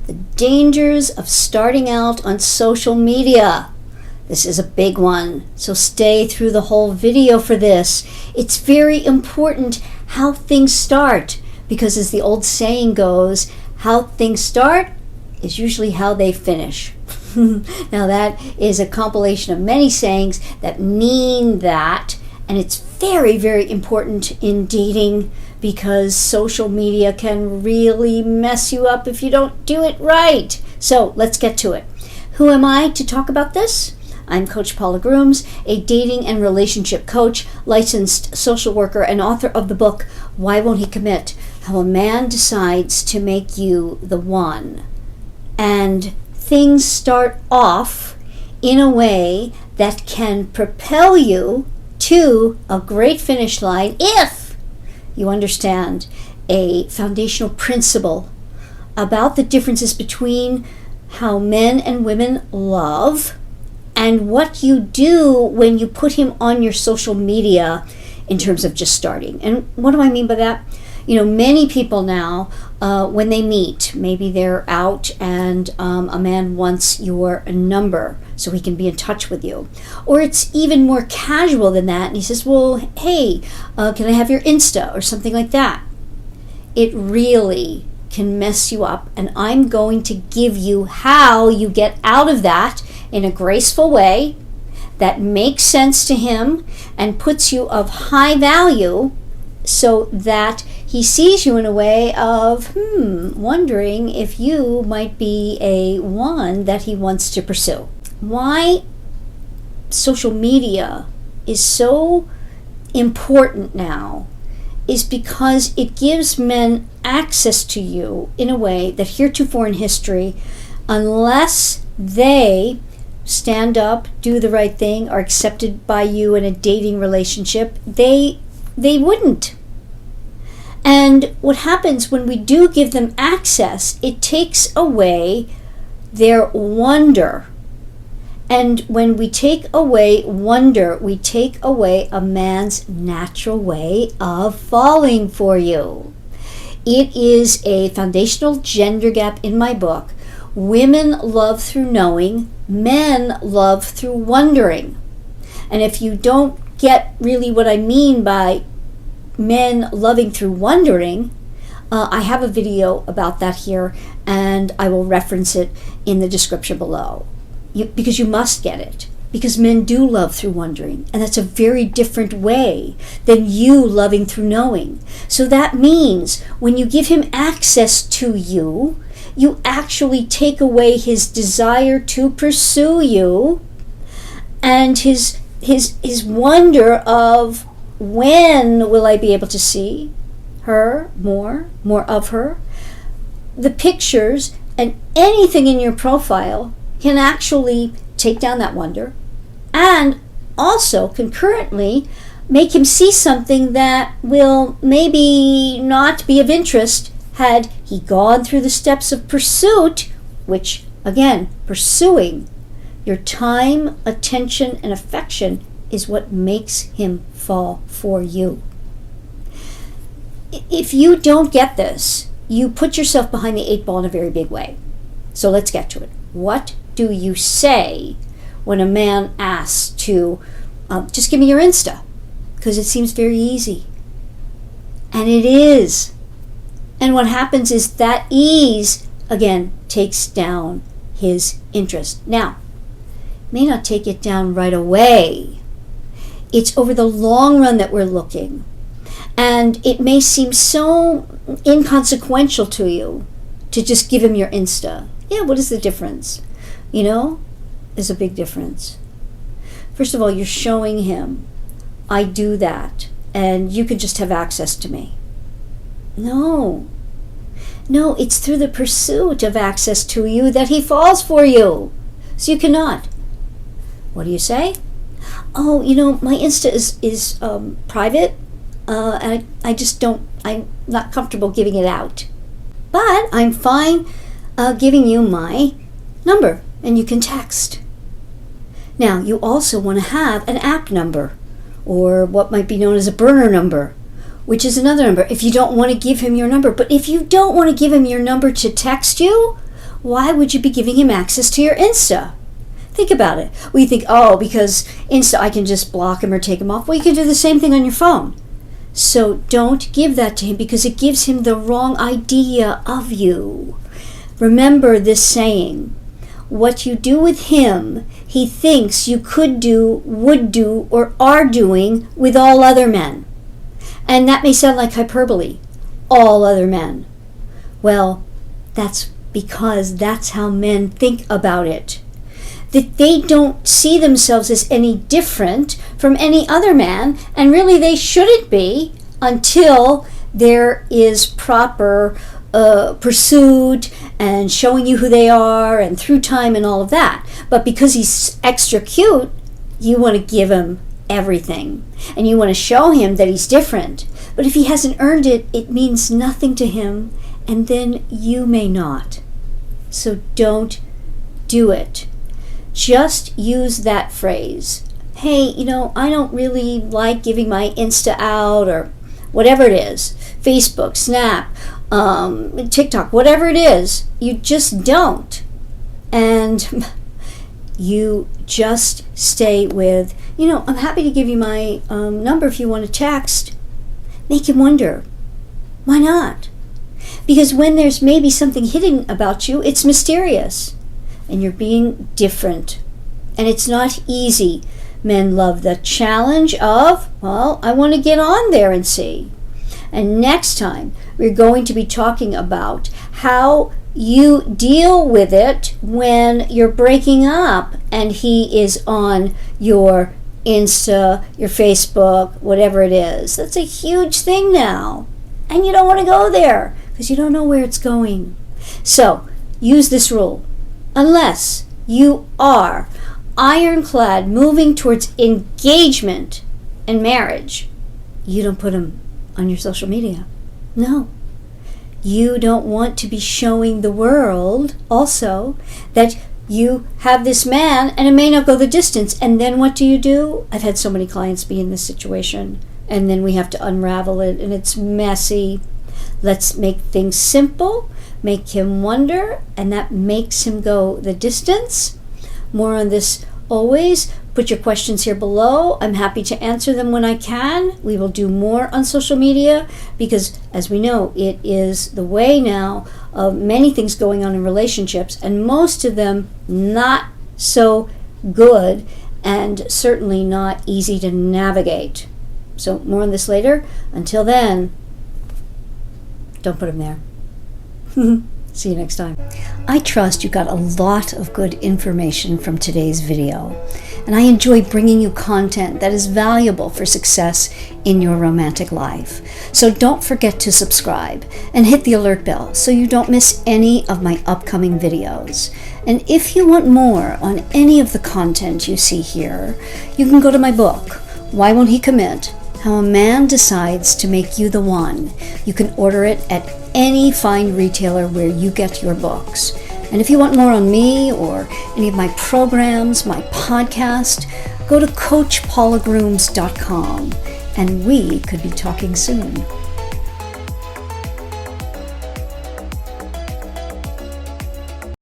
The dangers of starting out on social media. This is a big one, so stay through the whole video for this. It's very important how things start, because as the old saying goes, how things start is usually how they finish. Now that is a compilation of many sayings that mean that, and it's very, very important in dating, because social media can really mess you up if you don't do it right. So let's get to it. Who am I to talk about this? I'm Coach Paula Grooms, a dating and relationship coach, licensed social worker, and author of the book, Why Won't He Commit? How a Man Decides to Make You the One. And things start off in a way that can propel you to a great finish line if you understand a foundational principle about the differences between how men and women love and what you do when you put him on your social media in terms of just starting. And what do I mean by that? You know, many people now, when they meet, maybe they're out and a man wants your number so he can be in touch with you. Or it's even more casual than that, and he says, well, hey, can I have your Insta or something like that? It really can mess you up, and I'm going to give you how you get out of that in a graceful way that makes sense to him and puts you of high value, so that he sees you in a way of, wondering if you might be a one that he wants to pursue. Why social media is so important now is because it gives men access to you in a way that heretofore in history, unless they stand up, do the right thing, are accepted by you in a dating relationship, they wouldn't. And what happens when we do give them access, it takes away their wonder. And when we take away wonder, we take away a man's natural way of falling for you. It is a foundational gender gap in my book. Women love through knowing, men love through wondering. And if you don't get really what I mean by men loving through wondering, I have a video about that here, and I will reference it in the description below. Because you must get it. Because men do love through wondering, and that's a very different way than you loving through knowing. So that means when you give him access to you, you actually take away his desire to pursue you, and his wonder of, when will I be able to see her more of her? The pictures and anything in your profile can actually take down that wonder, and also concurrently make him see something that will maybe not be of interest had he gone through the steps of pursuit, which, again, pursuing your time, attention, and affection is what makes him fall for you. If you don't get this, you put yourself behind the 8 ball in a very big way. So let's get to it. What do you say when a man asks to just give me your Insta? Because it seems very easy. And it is. And what happens is that ease, again, takes down his interest. Now, may not take it down right away. It's over the long run that we're looking. And it may seem so inconsequential to you to just give him your Insta. Yeah, what is the difference? You know, there's a big difference. First of all, you're showing him, I do that, and you can just have access to me. No, it's through the pursuit of access to you that he falls for you. So you cannot. What do you say? Oh, my Insta is private, and I'm not comfortable giving it out. But I'm fine giving you my number, and you can text. Now, you also want to have an app number, or what might be known as a burner number, which is another number if you don't want to give him your number. But if you don't want to give him your number to text you, why would you be giving him access to your Insta? Think about it. Well, you think, oh, because Insta, I can just block him or take him off. Well, you can do the same thing on your phone. So don't give that to him because it gives him the wrong idea of you. Remember this saying, what you do with him, he thinks you could do, would do, or are doing with all other men. And that may sound like hyperbole, all other men. Well, that's because that's how men think about it. That they don't see themselves as any different from any other man, and really they shouldn't be until there is proper pursuit and showing you who they are and through time and all of that. But because he's extra cute, you want to give him everything and you want to show him that he's different. But if he hasn't earned it, it means nothing to him, and then you may not. So don't do it. Just use that phrase. Hey, I don't really like giving my Insta out, or whatever it is, Facebook, Snap, TikTok, whatever it is, you just don't. And you just stay with, I'm happy to give you my number if you want to text. Make him wonder, why not? Because when there's maybe something hidden about you, it's mysterious. And you're being different. And it's not easy. Men love the challenge of, I want to get on there and see. And next time, we're going to be talking about how you deal with it when you're breaking up and he is on your Insta, your Facebook, whatever it is. That's a huge thing now. And you don't want to go there because you don't know where it's going. So, use this rule. Unless you are ironclad moving towards engagement and marriage, you don't put them on your social media. No. You don't want to be showing the world also that you have this man and it may not go the distance. And then what do? I've had so many clients be in this situation, and then we have to unravel it, and it's messy. Let's make things simple, make him wonder, and that makes him go the distance. More on this always. Put your questions here below. I'm happy to answer them when I can. We will do more on social media because, as we know, it is the way now of many things going on in relationships, and most of them not so good and certainly not easy to navigate. So more on this later. Until then, don't put them there. See you next time. I trust you got a lot of good information from today's video, and I enjoy bringing you content that is valuable for success in your romantic life. So don't forget to subscribe and hit the alert bell so you don't miss any of my upcoming videos. And if you want more on any of the content you see here, you can go to my book, Why Won't He Commit? How a Man Decides to Make You the One. You can order it at any fine retailer where you get your books. And if you want more on me or any of my programs, my podcast, go to coachpaulagrooms.com and we could be talking soon.